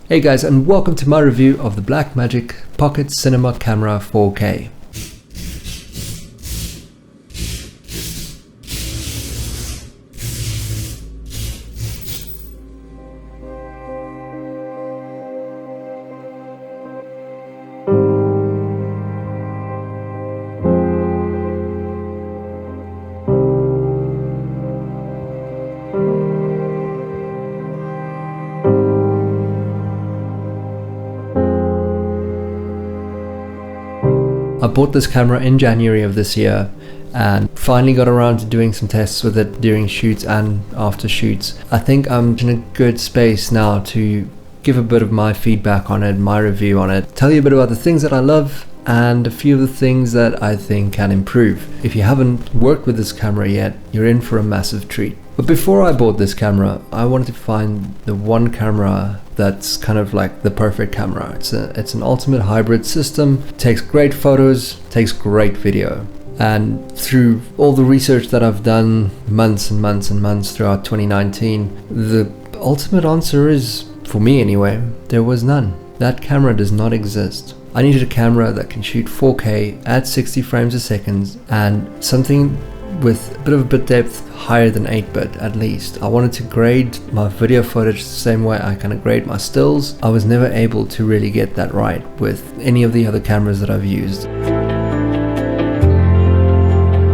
Hey guys, and welcome to my review of the Blackmagic Pocket Cinema Camera 4K. I bought this camera in January of this year and finally got around to doing some tests with it during shoots and after shoots. I think I'm in a good space now to give a bit of my feedback on it, my review on it, tell you a bit about the things that I love and a few of the things that I think can improve. If you haven't worked with this camera yet, you're in for a massive treat. But before I bought this camera, I wanted to find the one camera that's kind of like the perfect camera. It's an ultimate hybrid system, takes great photos, takes great video. And through all the research that I've done months and months and months throughout 2019, the ultimate answer is, for me anyway, there was none. That camera does not exist. I needed a camera that can shoot 4K at 60 frames a second and something with a bit of a bit depth higher than 8-bit at least. I wanted to grade my video footage the same way I kind of grade my stills. I was never able to really get that right with any of the other cameras that I've used.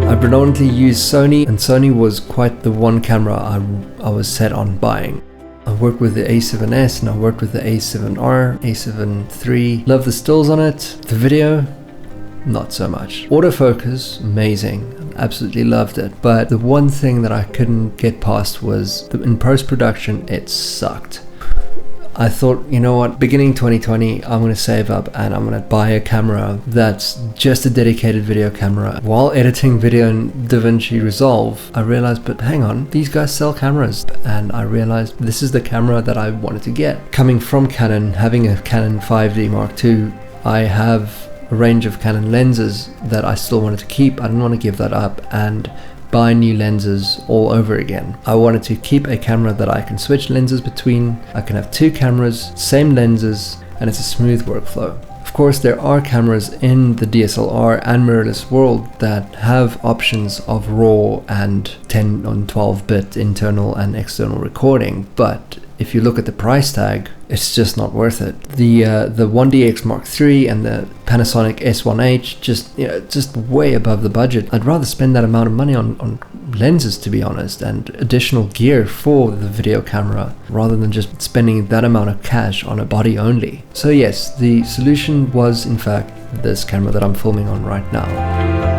I predominantly used Sony, and Sony was quite the one camera I was set on buying. I worked with the A7S and I worked with the A7R, A7 III. Love the stills on it. The video, not so much. Autofocus, amazing. Absolutely loved it. But the one thing that I couldn't get past was in post-production, it sucked. I thought, you know what, beginning 2020, I'm going to save up and I'm going to buy a camera that's just a dedicated video camera. While editing video in DaVinci Resolve, I realized, but hang on, these guys sell cameras. And I realized this is the camera that I wanted to get. Coming from Canon, having a Canon 5D Mark II, I have a range of Canon lenses that I still wanted to keep. I didn't want to give that up and buy new lenses all over again. I wanted to keep a camera that I can switch lenses between. I can have two cameras, same lenses, and it's a smooth workflow. Of course, there are cameras in the DSLR and mirrorless world that have options of RAW and 10 and 12-bit internal and external recording, but if you look at the price tag, it's just not worth it. The 1DX Mark III and the Panasonic S1H, just way above the budget. I'd rather spend that amount of money on lenses, to be honest, and additional gear for the video camera, rather than just spending that amount of cash on a body only. So yes, the solution was in fact this camera that I'm filming on right now.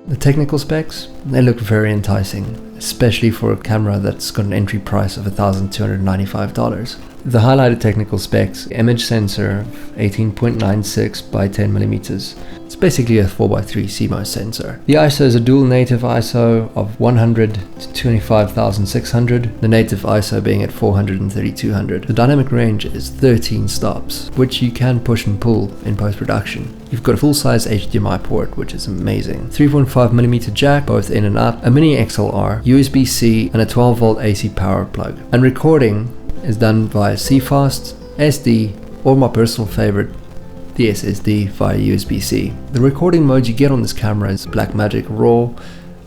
The technical specs, they look very enticing, especially for a camera that's got an entry price of $1,295. The highlighted technical specs: image sensor 18.96 by 10 millimeters. It's basically a 4x3 CMOS sensor. The ISO is a dual native ISO of 100 to 25,600, the native ISO being at 400 and 3200. The dynamic range is 13 stops, which you can push and pull in post-production. You've got a full-size HDMI port, which is amazing. 3.5mm jack, both in and out, a mini XLR, USB-C, and a 12-volt AC power plug. And recording is done via CFast, SD, or my personal favorite, the SSD via USB-C. The recording modes you get on this camera is Blackmagic RAW,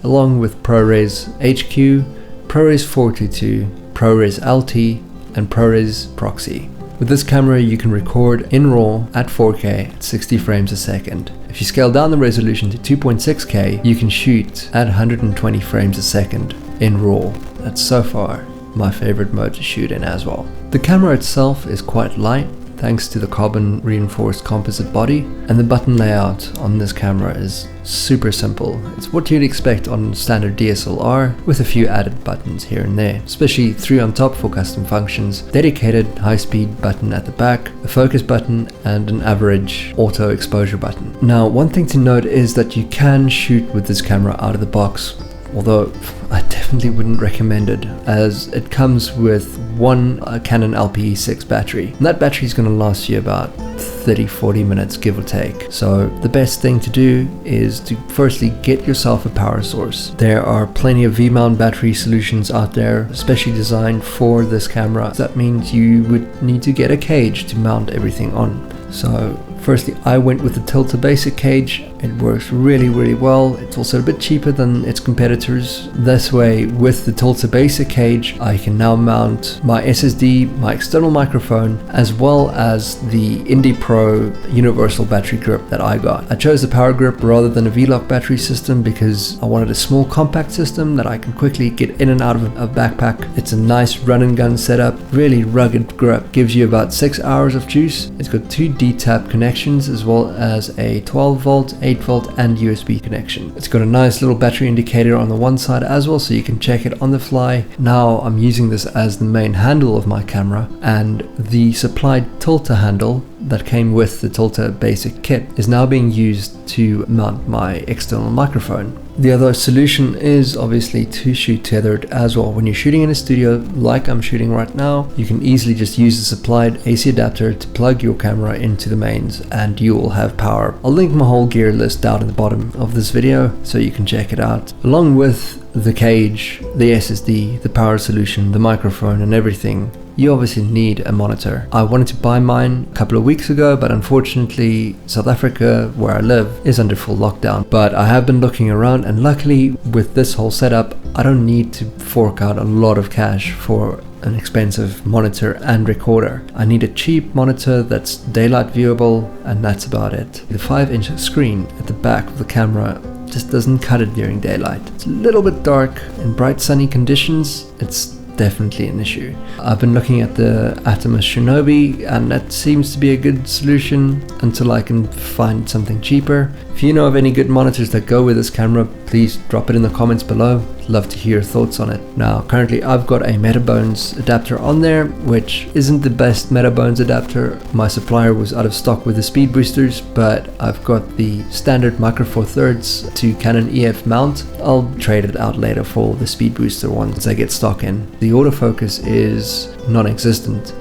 along with ProRes HQ, ProRes 422, ProRes LT, and ProRes Proxy. With this camera you can record in RAW at 4K at 60 frames a second. If you scale down the resolution to 2.6K, you can shoot at 120 frames a second in RAW. That's so far my favorite mode to shoot in as well. The camera itself is quite light. thanks to the carbon reinforced composite body, and the button layout on this camera is super simple. It's what you'd expect on standard DSLR, with a few added buttons here and there, especially 3 on top for custom functions, dedicated high-speed button at the back, a focus button, and an average auto exposure button. Now, one thing to note is that you can shoot with this camera out of the box, although I definitely wouldn't recommend it, as it comes with one Canon LPE6 battery, and that battery is going to last you about 30-40 minutes, give or take. So the best thing to do is to firstly get yourself a power source. There are plenty of V-mount battery solutions out there, especially designed for this camera. That means you would need to get a cage to mount everything on. So firstly, I went with the Tilta Basic cage. It works really well. It's also a bit cheaper than its competitors. This way, with the Tilta Basic cage, I can now mount my SSD, my external microphone, as well as the Indie Pro universal battery grip that I got. I chose the power grip rather than a V-lock battery system because I wanted a small compact system that I can quickly get in and out of a backpack. It's a nice run and gun setup, really rugged grip, gives you about 6 hours of juice. It's got 2 D-tap connections as well as a 12 volt, 8 volt and USB connection. It's got a nice little battery indicator on the one side as well, so you can check it on the fly. Now I'm using this as the main handle of my camera, and the supplied Tilta handle that came with the Tilta Basic kit is now being used to mount my external microphone. The other solution is obviously to shoot tethered as well. When you're shooting in a studio like I'm shooting right now, you can easily just use the supplied AC adapter to plug your camera into the mains and you will have power. I'll link my whole gear list down at the bottom of this video so you can check it out. Along with the cage, the SSD, the power solution, the microphone and everything, you obviously need a monitor. I wanted to buy mine a couple of weeks ago, but unfortunately South Africa, where I live, is under full lockdown. But I have been looking around, and luckily with this whole setup, I don't need to fork out a lot of cash for an expensive monitor and recorder. I need a cheap monitor that's daylight viewable, and that's about it. The 5-inch screen at the back of the camera just doesn't cut it during daylight. It's a little bit dark. In bright sunny conditions, it's definitely an issue. I've been looking at the Atomos Shinobi, and that seems to be a good solution until I can find something cheaper. If you know of any good monitors that go with this camera, please drop it in the comments below. Love to hear your thoughts on it. Now, currently I've got a Metabones adapter on there, which isn't the best Metabones adapter. My supplier was out of stock with the speed boosters, but I've got the standard Micro Four Thirds to Canon EF mount. I'll trade it out later for the speed booster once I get stock in. The autofocus is non-existent.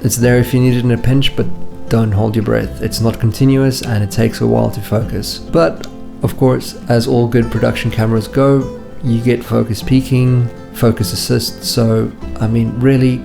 It's there if you need it in a pinch, but don't hold your breath. It's not continuous and it takes a while to focus. But of course, as all good production cameras go, you get focus peaking, focus assist. So I mean, really,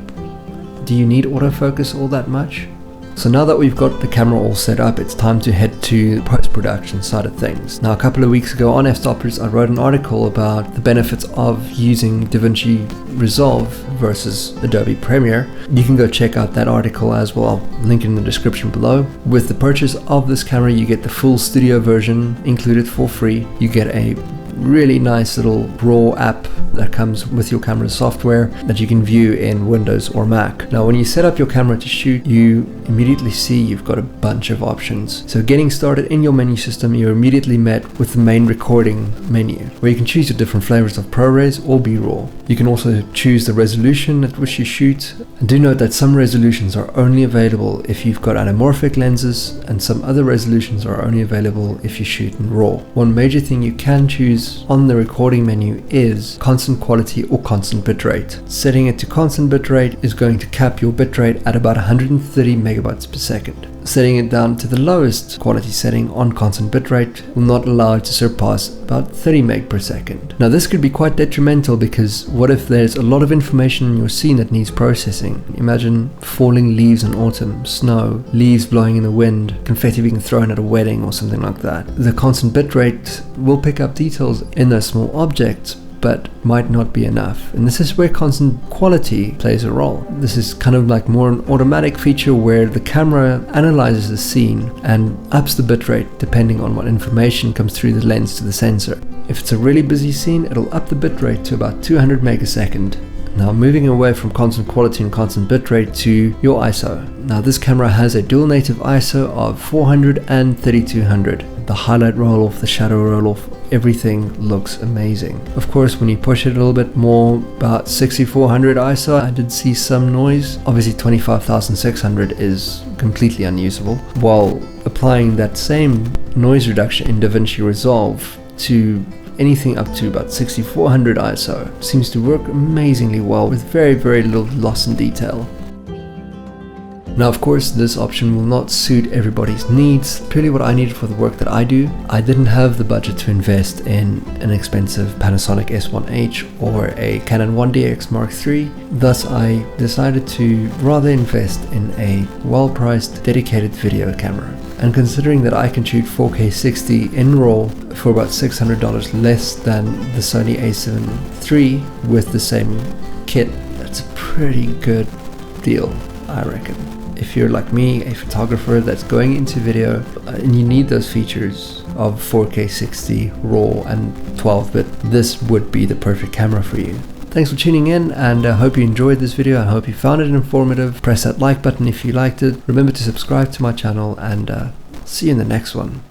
do you need autofocus all that much? So now that we've got the camera all set up, it's time to head to the post-production side of things. Now, a couple of weeks ago on F-Stoppers, I wrote an article about the benefits of using DaVinci Resolve versus Adobe Premiere. You can go check out that article as well. I'll link it in the description below. With the purchase of this camera, you get the full studio version included for free. You get a really nice little raw app that comes with your camera's software that you can view in Windows or Mac. Now, when you set up your camera to shoot, you immediately see you've got a bunch of options. So getting started in your menu system, you're immediately met with the main recording menu, where you can choose your different flavors of ProRes or B-Raw. You can also choose the resolution at which you shoot. And do note that some resolutions are only available if you've got anamorphic lenses, and some other resolutions are only available if you shoot in RAW. One major thing you can choose on the recording menu is constant quality or constant bitrate. Setting it to constant bitrate is going to cap your bitrate at about 130 megabytes per second. Setting it down to the lowest quality setting on constant bitrate will not allow it to surpass about 30 meg per second. Now, this could be quite detrimental, because what if there's a lot of information in your scene that needs processing? Imagine falling leaves in autumn, snow, leaves blowing in the wind, confetti being thrown at a wedding or something like that. The constant bitrate will pick up details in those small objects, but might not be enough. And this is where constant quality plays a role. This is kind of like more an automatic feature where the camera analyzes the scene and ups the bitrate depending on what information comes through the lens to the sensor. If it's a really busy scene, it'll up the bitrate to about 200 megasecond. Now moving away from constant quality and constant bitrate to your ISO. Now this camera has a dual native ISO of 400 and 3200. The highlight roll off, the shadow roll off, everything looks amazing. Of course, when you push it a little bit more, about 6400 ISO, I did see some noise. Obviously 25600 is completely unusable. While applying that same noise reduction in DaVinci Resolve to anything up to about 6400 ISO seems to work amazingly well with very, very little loss in detail. Now of course this option will not suit everybody's needs. Purely what I needed for the work that I do, I didn't have the budget to invest in an expensive Panasonic S1H or a Canon 1DX Mark III. Thus I decided to rather invest in a well-priced dedicated video camera. And considering that I can shoot 4K 60 in RAW for about $600 less than the Sony a7 III with the same kit, that's a pretty good deal, I reckon. If you're like me, a photographer that's going into video and you need those features of 4K 60 RAW and 12-bit, this would be the perfect camera for you. Thanks for tuning in, and I hope you enjoyed this video. I hope you found it informative. Press that like button if you liked it. Remember to subscribe to my channel, and see you in the next one.